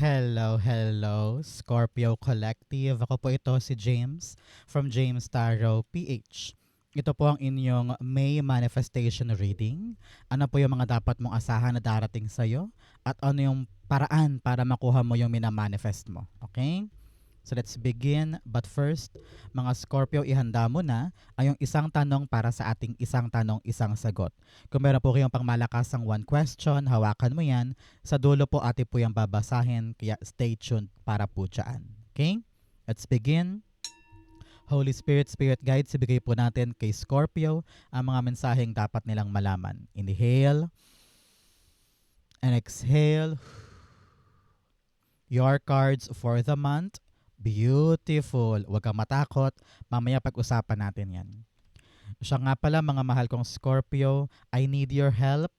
Hello, Scorpio Collective. Ako po ito si James from James Tarot PH. Ito po ang inyong May Manifestation Reading. Ano po yung mga dapat mong asahan na darating sa'yo? At ano yung paraan para makuha mo yung minamanifest mo? Okay? So let's begin. But first, mga Scorpio, ihanda mo na ay yung isang tanong para sa ating isang tanong, isang sagot. Kung meron po kayong pangmalakasang one question, hawakan mo yan. Sa dulo po ate po yung babasahin, kaya stay tuned para po dyan. Okay? Let's begin. Holy Spirit, Spirit Guides, ibigay po natin kay Scorpio ang mga mensaheng dapat nilang malaman. Inhale and exhale. Your cards for the month. Beautiful. Huwag kang matakot. Mamaya pag-usapan natin yan. Siya nga pala mga mahal kong Scorpio, I need your help.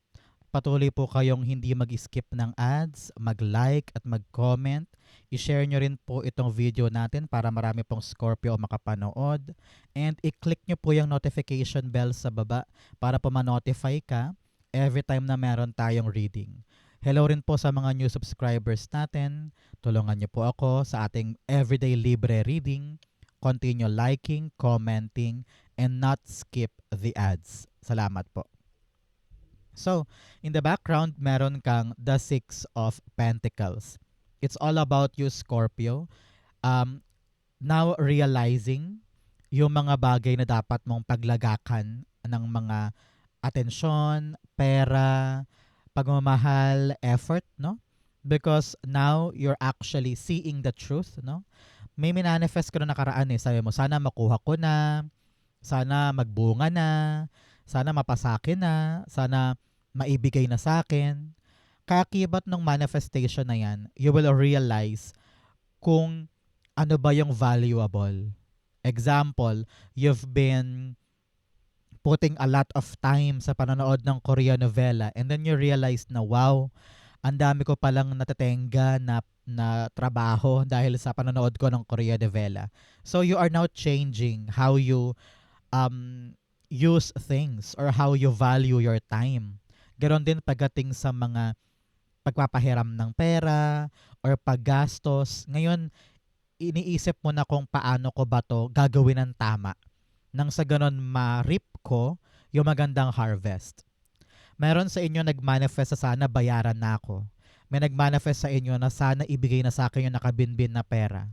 Patuloy po kayong hindi mag-skip ng ads, mag-like at mag-comment. I-share nyo rin po itong video natin para marami pong Scorpio makapanood. And i-click nyo po yung notification bell sa baba para po ma-notify ka every time na meron tayong reading. Hello rin po sa mga new subscribers natin. Tulungan niyo po ako sa ating everyday libre reading. Continue liking, commenting, and not skip the ads. Salamat po. So, in the background, meron kang the Six of Pentacles. It's all about you, Scorpio. Now realizing yung mga bagay na dapat mong paglagakan ng mga atensyon, pera, pagmamahal, effort, no? Because now you're actually seeing the truth, no? May minanifest ko na nakaraan eh. Sabi mo, sana makuha ko na, sana magbunga na, sana mapasakin na, sana maibigay na sa akin. Kakibat ng manifestation na yan, you will realize kung ano ba yung valuable. Example, you've been putting a lot of time sa panonood ng Korean novela and then you realize na wow, ang dami ko palang natatenga na trabaho dahil sa panonood ko ng Korean novela. So you are now changing how you use things or how you value your time. Ganon din pagdating sa mga pagpapahiram ng pera or paggastos. Ngayon, iniisip mo na kung paano ko ba to gagawin ng tama nang sa ganon ma-reap ko yung magandang harvest. Meron sa inyo nag-manifest sa sana bayaran na ako. May nag-manifest sa inyo na sana ibigay na sa akin yung nakabinbin na pera.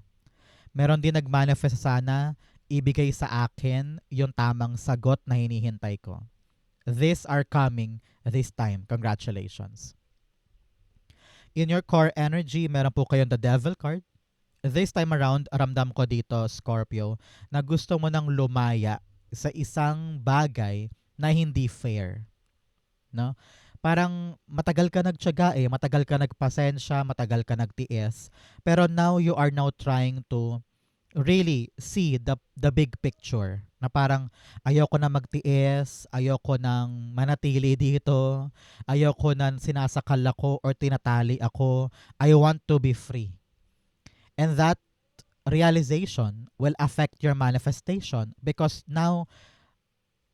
Meron din nag-manifest sa sana ibigay sa akin yung tamang sagot na hinihintay ko. These are coming this time. Congratulations. In your core energy, meron po kayong the Devil card. This time around, ramdam ko dito, Scorpio, na gusto mo nang lumaya sa isang bagay na hindi fair. No? Parang matagal ka nagtiyaga matagal ka nagpasensya, matagal ka nagtiis. Pero now you are now trying to really see the big picture. Na parang ayoko na magtiis, ayoko nang manatili dito, ayoko nang sinasakal ako or tinatali ako. I want to be free. And that realization will affect your manifestation because now,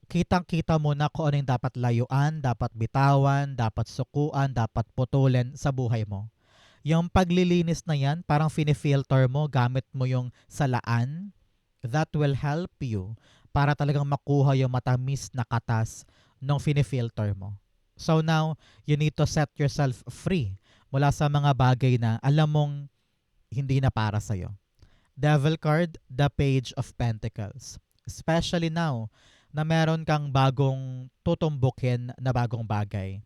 kitang-kita mo na kung ano yung dapat layuan, dapat bitawan, dapat sukuan, dapat putulin sa buhay mo. Yung paglilinis na yan, parang fini-filter mo, gamit mo yung salaan, that will help you para talagang makuha yung matamis na katas ng fini-filter mo. So now, you need to set yourself free mula sa mga bagay na alam mong hindi na para sa'yo. Devil card, the Page of Pentacles. Especially now na meron kang bagong tutumbukin na bagong bagay.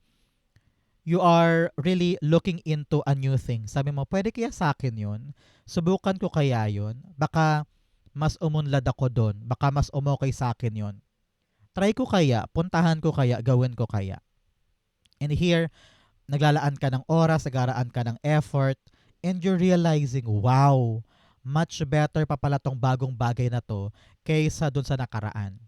You are really looking into a new thing. Sabi mo, pwede kaya sa akin yun? Subukan ko kaya yun? Baka mas umunlad ako doon. Baka mas umokay sa akin yun. Try ko kaya? Puntahan ko kaya? Gawin ko kaya? And here, naglalaan ka ng oras, naglaraan ka ng effort, and you're realizing, wow, much better pa pala tong bagong bagay na to kaysa dun sa nakaraan.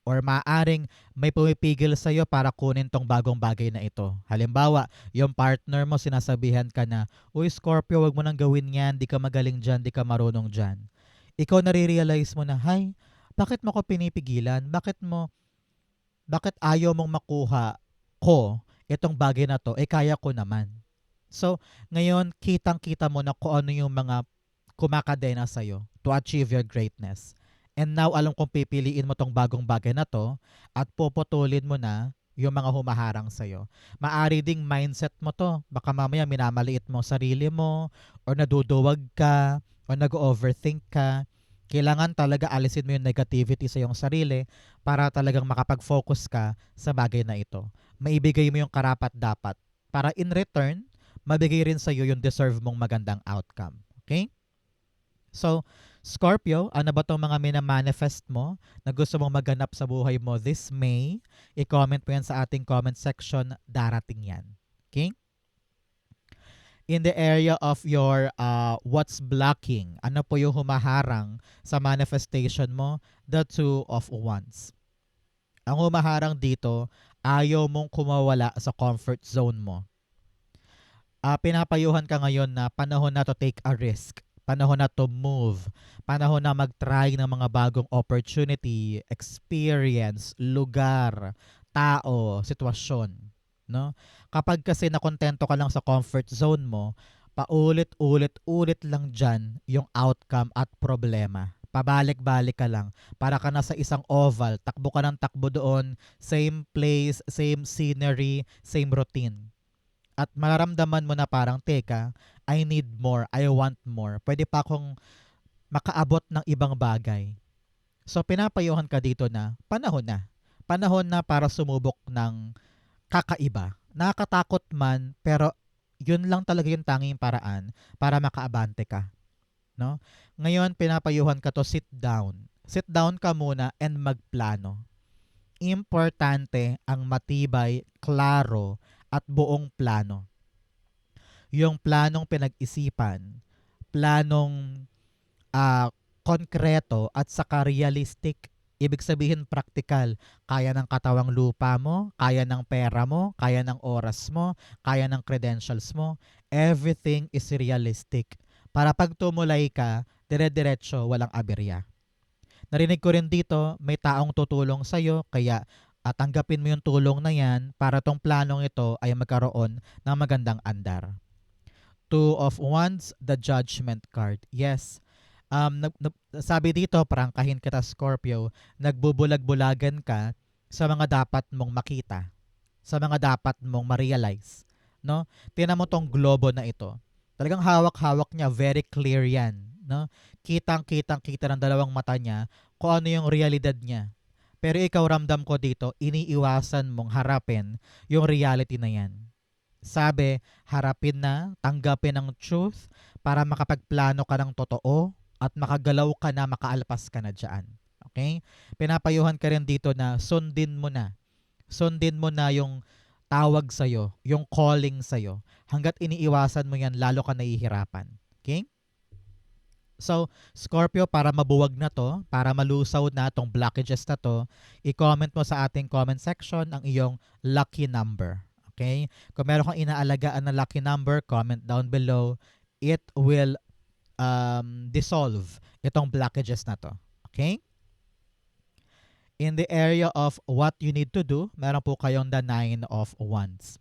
Or maaring may pumipigil sa'yo para kunin tong bagong bagay na ito. Halimbawa, yung partner mo sinasabihan ka na, uy Scorpio, wag mo nang gawin yan, di ka magaling dyan, di ka marunong dyan. Ikaw nare-realize mo na, hay, bakit mo ko pinipigilan? Bakit ayaw mong makuha ko itong bagay na to? Kaya ko naman. So, ngayon, kitang-kita mo na kung ano yung mga kumakadena sa'yo to achieve your greatness. And now, alam kong pipiliin mo tong bagong bagay na to at puputulin mo na yung mga humaharang sa'yo. Maari ding mindset mo to. Baka mamaya minamaliit mo ang sarili mo or naduduwag ka or nag-overthink ka. Kailangan talaga alisin mo yung negativity sa iyong sarili para talagang makapag-focus ka sa bagay na ito. Maibigay mo yung karapat-dapat para in return, mabigay rin sa iyo yung deserve mong magandang outcome. Okay? So, Scorpio, ano ba itong mga minamanifest mo na gusto mong maganap sa buhay mo this May? I-comment mo yan sa ating comment section. Darating yan. Okay? In the area of your what's blocking, ano po yung humaharang sa manifestation mo? The Two of Wands. Ang humaharang dito, ayaw mong kumawala sa comfort zone mo. Pinapayuhan ka ngayon na panahon na to take a risk. Panahon na to move. Panahon na mag-try ng mga bagong opportunity, experience, lugar, tao, sitwasyon. No? Kapag kasi nakontento ka lang sa comfort zone mo, paulit-ulit-ulit lang dyan yung outcome at problema. Pabalik-balik ka lang. Para ka na sa isang oval, takbo ka ng takbo doon, same place, same scenery, same routine. At mararamdaman mo na parang, teka, I need more, I want more. Pwede pa akong makaabot ng ibang bagay. So pinapayuhan ka dito na panahon na. Panahon na para sumubok ng kakaiba. Nakakatakot man, pero yun lang talaga yung tanging paraan para makaabante ka. No? Ngayon, pinapayuhan ka to sit down. Sit down ka muna and magplano. Importante ang matibay, klaro, at buong plano. Yung planong pinag-isipan, planong konkreto at saka realistic. Ibig sabihin praktikal. Kaya ng katawang lupa mo, kaya ng pera mo, kaya ng oras mo, kaya ng credentials mo. Everything is realistic. Para pag tumulay ka, dire-diretso, walang aberya. Narinig ko rin dito, may taong tutulong sa'yo, kaya tanggapin mo yung tulong na yan para tong planong ito ay magkaroon ng magandang andar. Two of Wands, the Judgment card. Yes. Sabi dito, prangkahin kita Scorpio, nagbubulag-bulagan ka sa mga dapat mong makita, sa mga dapat mong ma-realize. No? Tingnan mo tong globo na ito. Talagang hawak-hawak niya, very clear yan. No? Kitang-kita ng dalawang mata niya kung ano yung realidad niya. Pero ikaw, ramdam ko dito, iniiwasan mong harapin yung reality na yan. Sabi, harapin na, tanggapin ang truth para makapagplano ka ng totoo at makagalaw ka na, makaalpas ka na dyan. Okay? Pinapayuhan ka rin dito na sundin mo na. Sundin mo na yung tawag sa'yo, yung calling sa'yo. Hanggat iniiwasan mo yan, lalo ka nahihirapan. Okay? So, Scorpio, para mabuwag na to, para malusaw na tong blockages na to, i-comment mo sa ating comment section ang iyong lucky number. Okay? Kung meron kang inaalagaan na lucky number, comment down below. It will dissolve itong blockages na to. Okay? In the area of what you need to do, meron po kayong the 9 of Wands.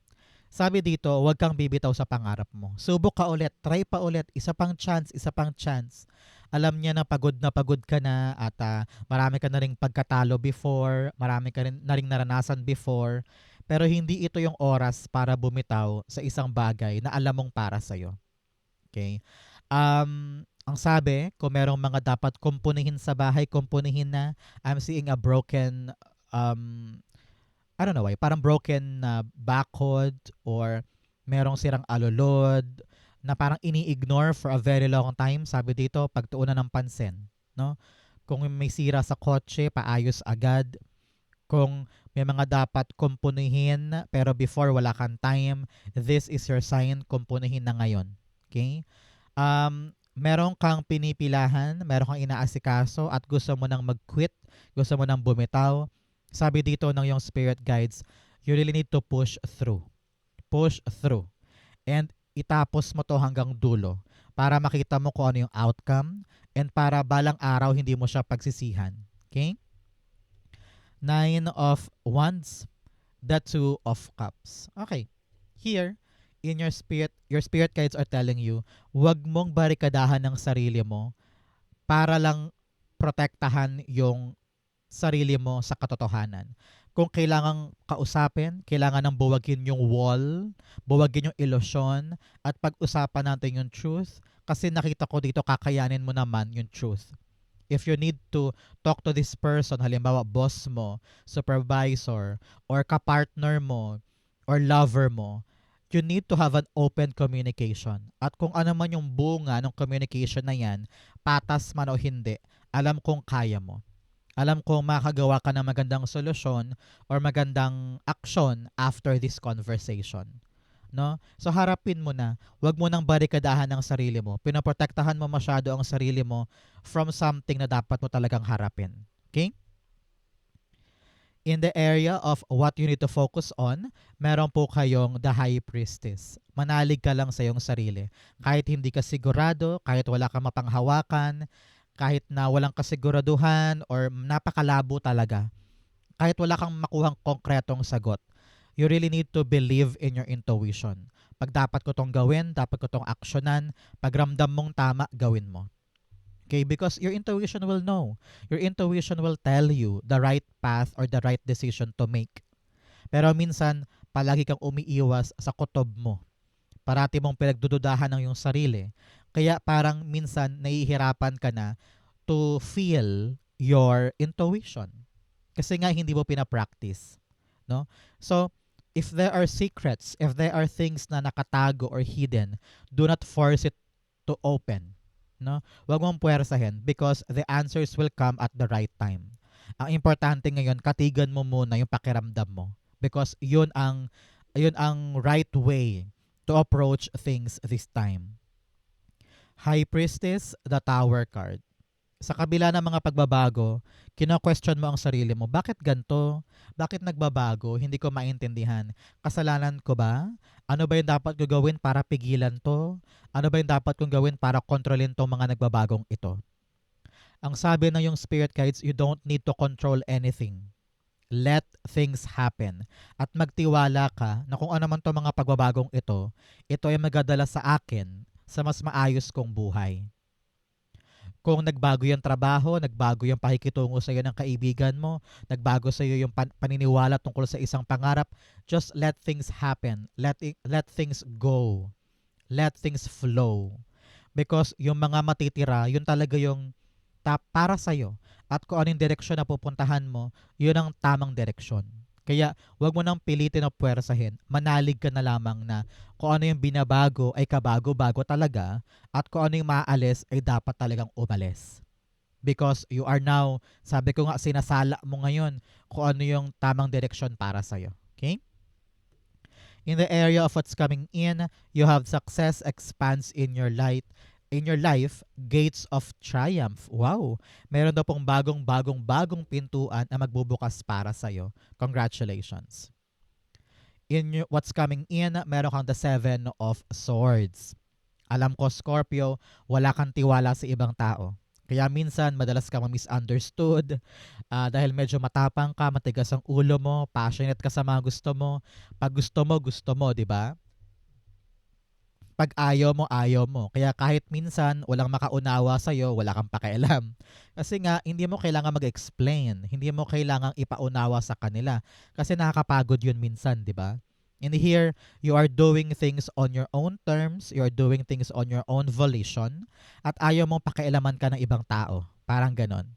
Sabi dito, huwag kang bibitaw sa pangarap mo. Subok ka ulit, try pa ulit, isa pang chance, isa pang chance. Alam niya na pagod ka na at marami ka na ring pagkatalo before, marami ka rin, na ring naranasan before, pero hindi ito yung oras para bumitaw sa isang bagay na alam mong para sa'yo. Okay? Ang sabi, kung merong mga dapat kumpunihin sa bahay, kumpunihin na. I'm seeing a broken I don't know why, parang broken na backhood or merong sirang alulod na parang ini-ignore for a very long time. Sabi dito, pagtuunan ng pansin. No? Kung may sira sa kotse, paayos agad. Kung may mga dapat kumpunihin pero before wala kang time, this is your sign, kumpunihin na ngayon. Okay? Meron kang pinipilahan, meron kang inaasikaso at gusto mo nang mag-quit, gusto mo nang bumitaw. Sabi dito ng yung spirit guides, you really need to push through. Push through. And itapos mo to hanggang dulo para makita mo kung ano yung outcome and para balang araw hindi mo siya pagsisihan. Okay? 9 of Wands, the 2 of Cups. Okay. Here, in your spirit guides are telling you, wag mong barikadahan ng sarili mo para lang protektahan yung sarili mo sa katotohanan. Kung kailangang kausapin, kailangan ng buwagin yung wall, buwagin yung ilusyon, at pag-usapan natin yung truth, kasi nakita ko dito kakayanin mo naman yung truth. If you need to talk to this person, halimbawa boss mo, supervisor, or kapartner mo, or lover mo, you need to have an open communication. At kung ano man yung bunga ng communication na yan, patas man o hindi, alam kong kaya mo. Alam kong makagawa ka ng magandang solusyon or magandang aksyon after this conversation. No? So harapin mo na. Huwag mo nang barikadahan ng sarili mo. Pinoprotektahan mo masyado ang sarili mo from something na dapat mo talagang harapin. Okay? In the area of what you need to focus on, meron po kayong the high priestess. Manalig ka lang sa iyong sarili. Kahit hindi ka sigurado, kahit wala kang mapanghawakan, kahit na walang kasiguraduhan or napakalabo talaga, kahit wala kang makuhang konkretong sagot, you really need to believe in your intuition. Pag dapat ko tong gawin, dapat ko tong aksyonan, pag ramdam mong tama, gawin mo. Okay? Because your intuition will know. Your intuition will tell you the right path or the right decision to make. Pero minsan, palagi kang umiiwas sa kutob mo. Parati mong pinagdududahan ng iyong sarili. Kaya parang minsan nahihirapan ka na to feel your intuition. Kasi nga hindi mo pinapractice. No? So, if there are secrets, if there are things na nakatago or hidden, do not force it to open. No? Huwag mong puwersahin because the answers will come at the right time. Ang importante ngayon, katigan mo muna yung pakiramdam mo because yun ang right way to approach things this time. High Priestess, the Tower card. Sa kabila ng mga pagbabago, kino-question mo ang sarili mo. Bakit ganito? Bakit nagbabago? Hindi ko maintindihan. Kasalanan ko ba? Ano ba yung dapat ko gawin para pigilan to? Ano ba yung dapat kong gawin para kontrolin tong mga nagbabagong ito? Ang sabi ng yung spirit guides, you don't need to control anything. Let things happen. At magtiwala ka na kung ano man to mga pagbabagong ito ay magadala sa akin sa mas maayos kong buhay. Kung nagbago yung trabaho, nagbago yung pakikitungo sa iyo ng kaibigan mo, nagbago sa iyo yung paniniwala tungkol sa isang pangarap, just let things happen. Let things go. Let things flow. Because yung mga matitira, yun talaga yung para sa iyo. At kung anong direksyon na pupuntahan mo, yun ang tamang direksyon. Kaya wag mo nang pilitin o puwersahin. Manalig ka na lamang na kung ano yung binabago ay kabago-bago talaga at kung ano yung maaalis ay dapat talagang umalis. Because you are now, sabi ko nga, sinasala mo ngayon kung ano yung tamang direksyon para sa'yo. Okay? In the area of what's coming in, you have success expands in your life, gates of triumph. Wow! Meron daw pong bagong pintuan na magbubukas para sa'yo. Congratulations. In what's coming in, meron kang the 7 of Swords. Alam ko, Scorpio, wala kang tiwala sa ibang tao. Kaya minsan, madalas ka misunderstood dahil medyo matapang ka, matigas ang ulo mo, passionate ka sa mga gusto mo. Pag gusto mo, di ba? Pag ayaw mo. Kaya kahit minsan walang makaunawa sa'yo, wala kang pakialam. Kasi nga, hindi mo kailangan mag-explain. Hindi mo kailangang ipaunawa sa kanila. Kasi nakakapagod yun minsan, di ba? And here, you are doing things on your own terms. You are doing things on your own volition. At ayaw mong pakialaman ka ng ibang tao. Parang ganon.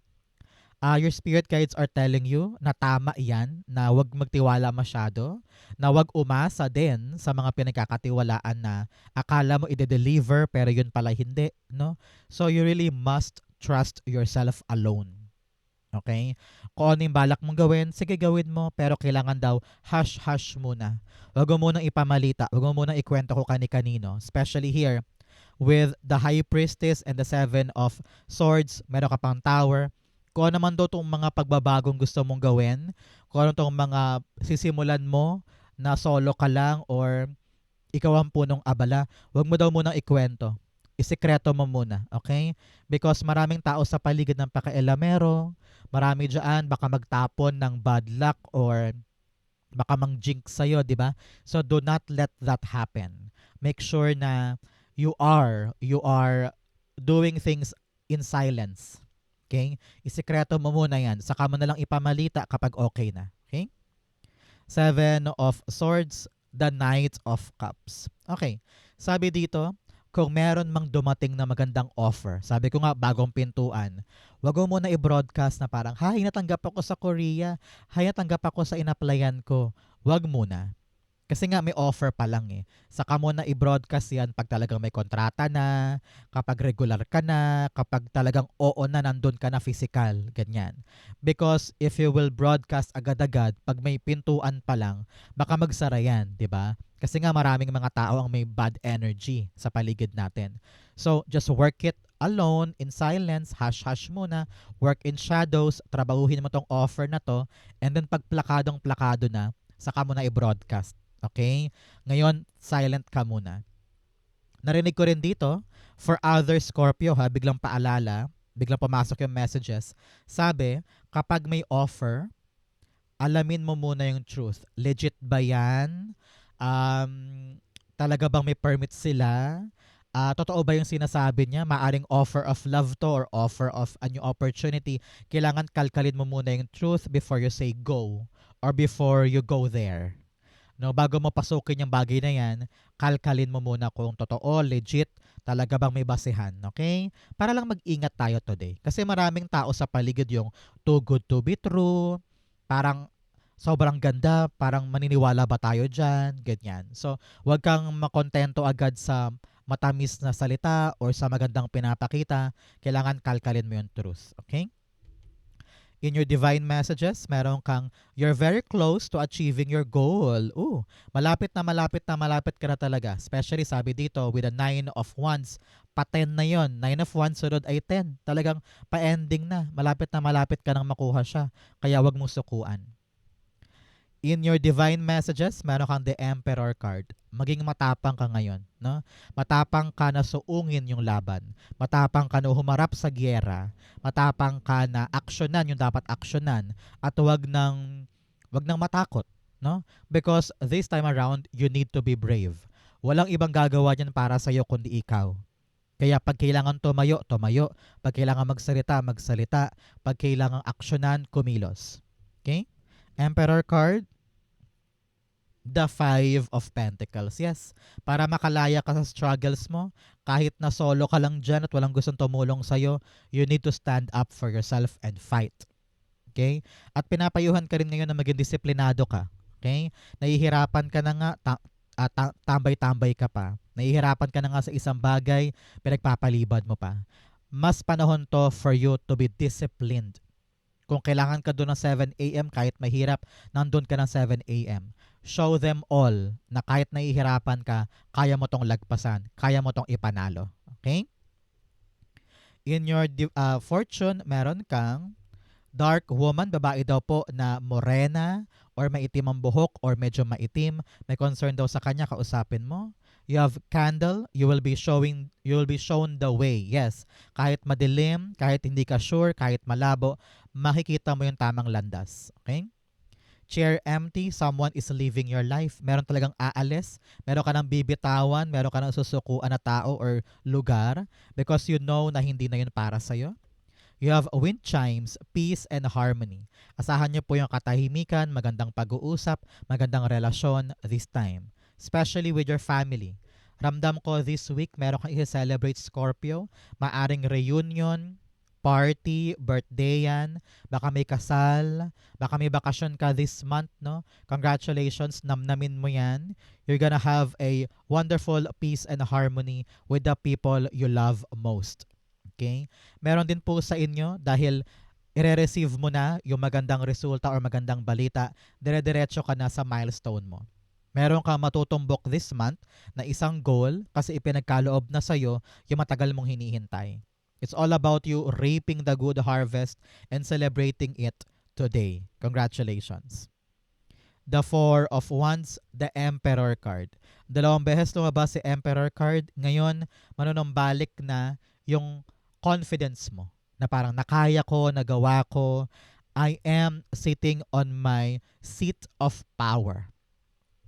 Your spirit guides are telling you na tama yan, na wag magtiwala masyado, na wag umasa din sa mga pinagkakatiwalaan na akala mo ide-deliver pero yun pala hindi, no? So you really must trust yourself alone. Okay? Kung ano yung balak mong gawin, sige gawin mo, pero kailangan daw hush-hush muna. Wag mo munang ipamalita, wag mo munang ikwento ko kani-kanino, especially here with the High Priestess and the 7 of Swords, meron ka pang Tower. Kung ano man daw itong mga pagbabagong gusto mong gawin, kung ano itong mga sisimulan mo na solo ka lang or ikaw ang punong abala, wag mo daw munang ikwento. Isikreto mo muna, okay? Because maraming tao sa paligid ng pakialamero, marami dyan baka magtapon ng bad luck or baka mang-jinx sa'yo, di ba? So do not let that happen. Make sure na you are doing things in silence. Okay? Isikreto mo muna yan. Saka mo na lang ipamalita kapag okay na. Okay? Seven of Swords, the Knight of Cups. Okay. Sabi dito, kung meron mang dumating na magandang offer, sabi ko nga, bagong pintuan, wag mo muna i-broadcast na parang, hi, natanggap ako sa Korea. Hi, natanggap ako sa inaplayan ko. Wag muna. Kasi nga may offer pa lang eh. Saka mo na i-broadcast yan pag talagang may kontrata na, kapag regular ka na, kapag talagang oo na nandun ka na physical, ganyan. Because if you will broadcast agad-agad, pag may pintuan pa lang, baka magsara yan, di ba? Kasi nga maraming mga tao ang may bad energy sa paligid natin. So, just work it alone, in silence, hush-hush muna, work in shadows, trabahuhin mo tong offer na to, and then pag plakadong-plakado na, saka mo na i-broadcast. Okay? Ngayon, silent ka muna. Narinig ko rin dito, for other Scorpio ha, biglang paalala, biglang pumasok yung messages. Sabi, kapag may offer, alamin mo muna yung truth. Legit ba yan? Um, Talaga bang may permit sila? Totoo ba yung sinasabi niya? Maaring offer of love to or offer of a new opportunity. Kailangan kalkalin mo muna yung truth before you say go or before you go there. No, bago mo pasukin yung bagay na yan, kalkalin mo muna kung totoo, legit, talaga bang may basehan, okay? Para lang mag-ingat tayo today. Kasi maraming tao sa paligid yung too good to be true, parang sobrang ganda, parang maniniwala ba tayo dyan, ganyan. So, wag kang makontento agad sa matamis na salita or sa magandang pinapakita. Kailangan kalkalin mo yung truth, okay? In your divine messages, meron kang you're very close to achieving your goal. Ooh, malapit na malapit na malapit ka na talaga. Especially sabi dito with the 9 of Wands, pa-10 na yon. 9 of Wands sunod ay 10. Talagang pa-ending na malapit ka nang makuha siya. Kaya wag mo sukuan. In your divine messages, meron kang the Emperor card. Maging matapang ka ngayon, no? Matapang ka na suungin yung laban. Matapang ka na humarap sa giyera. Matapang ka na aksyonan yung dapat aksyonan at wag nang matakot, no? Because this time around, you need to be brave. Walang ibang gagawa niyan para sa iyo kundi ikaw. Kaya pag kailangan tumayo, tumayo. Pag kailangan magsalita, magsalita. Pag kailangan aksyonan, kumilos. Okay? Emperor card, the Five of Pentacles. Yes, para makalaya ka sa struggles mo, kahit na solo ka lang dyan at walang gustong tumulong sa'yo, you need to stand up for yourself and fight. Okay? At pinapayuhan ka rin ngayon na maging disiplinado ka. Okay? Nahihirapan ka na nga, tambay-tambay ka pa. Nahihirapan ka na nga sa isang bagay, pinagpapalibad mo pa. Mas panahon to for you to be disciplined. Kung kailangan ka doon ng 7 a.m. kahit mahirap, nandun ka ng 7 a.m. Show them all na kahit nahihirapan ka, kaya mo tong lagpasan, kaya mo tong ipanalo. Okay? In your fortune, meron kang dark woman, babae daw po na morena or maitim ang buhok or medyo maitim. May concern daw sa kanya, kausapin mo. You have candle, you will be shown the way. Yes, kahit madilim, kahit hindi ka sure, kahit malabo, makikita mo yung tamang landas. Okay? Chair empty, someone is leaving your life. Meron talagang aalis, meron ka ng bibitawan, meron ka ng susukuan na tao or lugar because you know na hindi na yun para sa'yo. You have wind chimes, peace and harmony. Asahan niyo po yung katahimikan, magandang pag-uusap, magandang relasyon this time. Especially with your family. Ramdam ko this week, meron kang i-celebrate Scorpio. Maaring reunion, party, birthday yan, baka may kasal, baka may bakasyon ka this month, no? Congratulations, namnamin mo yan. You're gonna have a wonderful peace and harmony with the people you love most. Okay? Meron din po sa inyo dahil i-receive mo na yung magandang resulta or magandang balita, dire-diretso ka na sa milestone mo. Meron kang matutumbok this month na isang goal kasi ipinagkaloob na sa'yo yung matagal mong hinihintay. It's all about you reaping the good harvest and celebrating it today. Congratulations. The Four of Wands, the Emperor card. Dalawang beses lumabas si Emperor card. Ngayon, manunumbalik na yung confidence mo. Na parang nakaya ko, nagawa ko. I am sitting on my seat of power.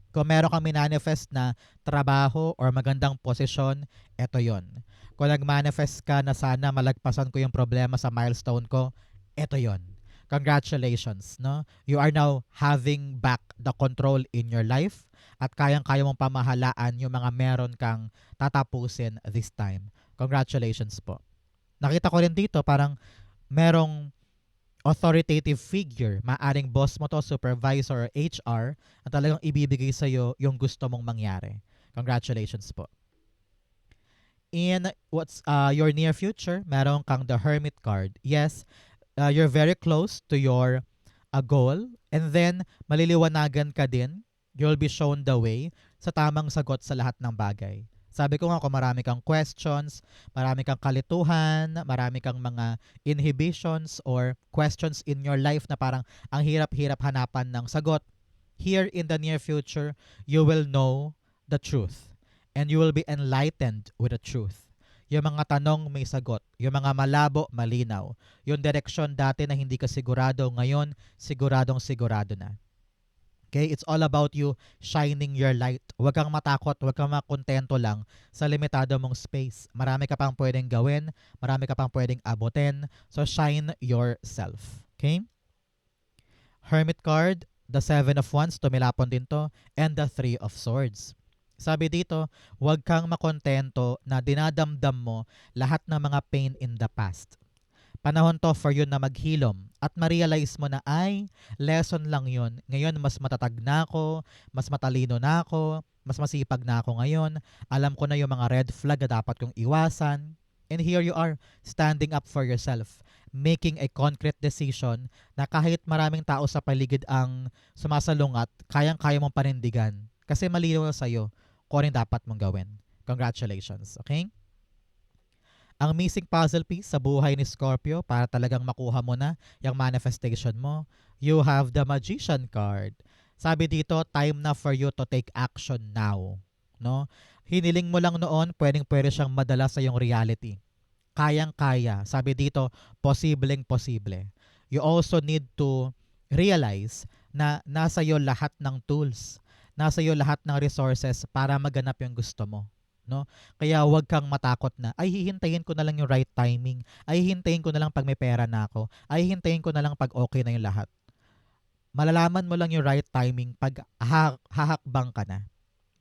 Kung meron kang minanifest na trabaho or magandang posisyon, eto yon. Kung nag-manifest ka na sana malagpasan ko yung problema sa milestone ko, eto yon. Congratulations, no? You are now having back the control in your life at kayang-kaya mong pamahalaan yung mga meron kang tatapusin this time. Congratulations po. Nakita ko rin dito parang merong authoritative figure, maaring boss mo to, supervisor or HR, at talagang ibibigay sa'yo yung gusto mong mangyari. Congratulations po. In what's your near future, meron kang the Hermit card. Yes, you're very close to your goal, and then maliliwanagan ka din. You'll be shown the way sa tamang sagot sa lahat ng bagay. Sabi ko nga, kung marami kang questions, marami kang kalituhan, marami kang mga inhibitions or questions in your life na parang ang hirap-hirap hanapan ng sagot, here in the near future, you will know the truth and you will be enlightened with the truth. Yung mga tanong may sagot, yung mga malabo, malinaw. Yung direksyon dati na hindi ka sigurado, ngayon siguradong sigurado na. Okay, it's all about you shining your light. Huwag kang matakot, huwag kang makontento lang sa limitado mong space. Marami ka pang pwedeng gawin, marami ka pang pwedeng abutin. So shine yourself. Okay? Hermit card, the 7 of Wands, tumilapon din to, and the 3 of Swords. Sabi dito, huwag kang makontento na dinadamdam mo lahat ng mga pain in the past. Panahon to for you na maghilom at ma-realize mo na ay, lesson lang yun. Ngayon, mas matatag na ako, mas matalino na ako, mas masipag na ako ngayon. Alam ko na yung mga red flag na dapat kong iwasan. And here you are, standing up for yourself, making a concrete decision na kahit maraming tao sa paligid ang sumasalungat, kayang-kaya mong panindigan. Kasi malinaw sa'yo kung ano yung dapat mong gawin. Congratulations, okay? Ang missing puzzle piece sa buhay ni Scorpio para talagang makuha mo na yung manifestation mo, you have the Magician card. Sabi dito, time na for you to take action now. No? Hiniling mo lang noon, pwedeng-pwede siyang madala sa yung reality. Kayang-kaya. Sabi dito, posibleng-posible. You also need to realize na nasa iyo lahat ng tools, nasa iyo lahat ng resources para maganap yung gusto mo. No? Kaya huwag kang matakot na, ay hihintayin ko na lang yung right timing, ay hihintayin ko na lang pag may pera na ako, ay hihintayin ko na lang pag okay na yung lahat. Malalaman mo lang yung right timing pag hahakbang ka na.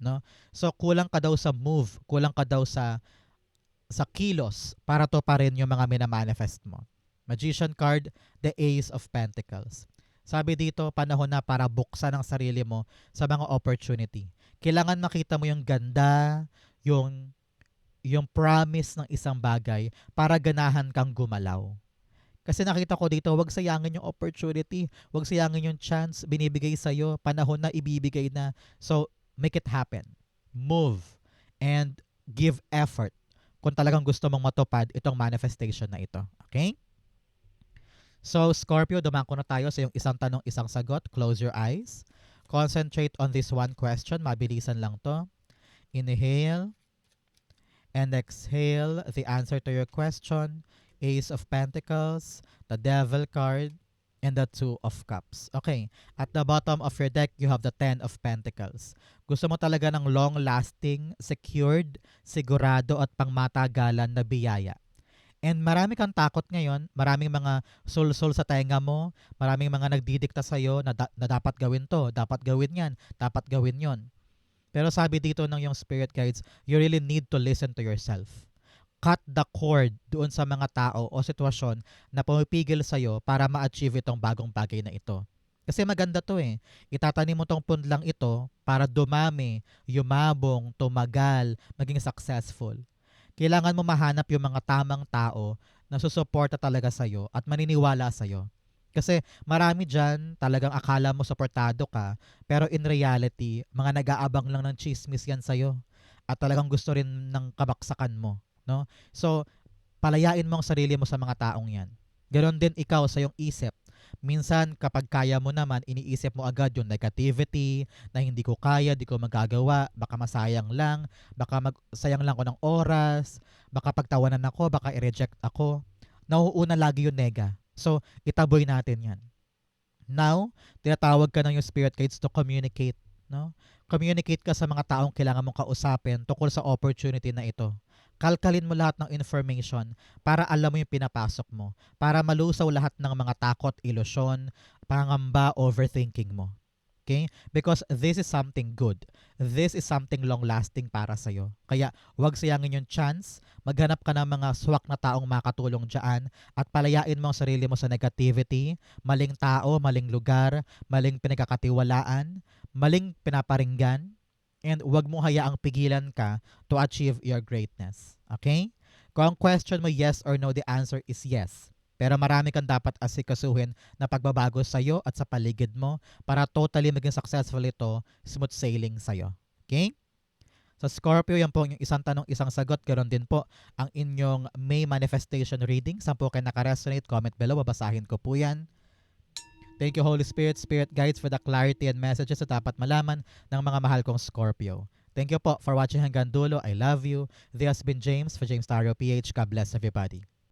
No? So kulang ka daw sa move, kulang ka daw sa kilos para to pa rin yung mga minamanifest mo. Magician card, the Ace of Pentacles. Sabi dito, panahon na para buksan ang sarili mo sa mga opportunity. Kailangan makita mo yung ganda, yung promise ng isang bagay para ganahan kang gumalaw. Kasi nakita ko dito, huwag sayangin yung opportunity, huwag sayangin yung chance, binibigay sa'yo, panahon na ibibigay na. So, make it happen. Move and give effort kung talagang gusto mong matupad itong manifestation na ito. Okay? So, Scorpio, dumako na tayo sa yung isang tanong, isang sagot. Close your eyes. Concentrate on this one question. Mabilisan lang to. Inhale and exhale the answer to your question. Ace of Pentacles, the Devil card, and the Two of Cups. Okay, at the bottom of your deck, you have the Ten of Pentacles. Gusto mo talaga ng long-lasting, secured, sigurado at pangmatagalan na biyaya. And marami kang takot ngayon, maraming mga sul-sul sa tenga mo, maraming mga nagdidikta sa'yo na dapat gawin to, dapat gawin yan, dapat gawin yon. Pero sabi dito ng yung spirit guides, you really need to listen to yourself. Cut the cord doon sa mga tao o sitwasyon na pumipigil sa'yo para ma-achieve itong bagong bagay na ito. Kasi maganda to eh. Itatanim mo tong punlang ito para dumami, yumabong, tumagal, maging successful. Kailangan mo mahanap yung mga tamang tao na susuporta talaga sa'yo at maniniwala sa'yo. Kasi marami dyan, talagang akala mo suportado ka, pero in reality, mga nag-aabang lang ng chismis yan sa'yo. At talagang gusto rin ng kabaksakan mo. No? So, palayain mo ang sarili mo sa mga taong yan. Ganon din ikaw sa iyong isip. Minsan, kapag kaya mo naman, iniisip mo agad yung negativity, na hindi ko kaya, di ko magagawa, baka masayang lang, baka sayang lang ko ng oras, baka pagtawanan ako, baka i-reject ako. Nauuna lagi yung nega. So, itaboy natin yan. Now, tinatawag ka ng yung spirit guides to communicate. No? Communicate ka sa mga taong kailangan mong kausapin tungkol sa opportunity na ito. Kalkalin mo lahat ng information para alam mo yung pinapasok mo. Para malusaw lahat ng mga takot, ilusyon, pangamba, overthinking mo. Okay? Because this is something good. This is something long-lasting para sa'yo. Kaya huwag sayangin yung chance. Maghanap ka ng mga swak na taong makatulong dyan at palayain mo ang sarili mo sa negativity, maling tao, maling lugar, maling pinagkakatiwalaan, maling pinaparinggan, and huwag mo hayaang pigilan ka to achieve your greatness. Okay? Kung ang question mo yes or no, the answer is yes. Pero marami kang dapat asikasuhin na pagbabago sa'yo at sa paligid mo para totally maging successful ito, smooth sailing sa'yo. Okay? Sa Scorpio, yan po yung isang tanong, isang sagot. Ganon din po ang inyong May manifestation reading. Saan po kayo nakaresonate? Comment below. Babasahin ko po yan. Thank you, Holy Spirit, Spirit Guides, for the clarity and messages na dapat malaman ng mga mahal kong Scorpio. Thank you po for watching hanggang dulo. I love you. This has been James for James Taro PH. God bless everybody.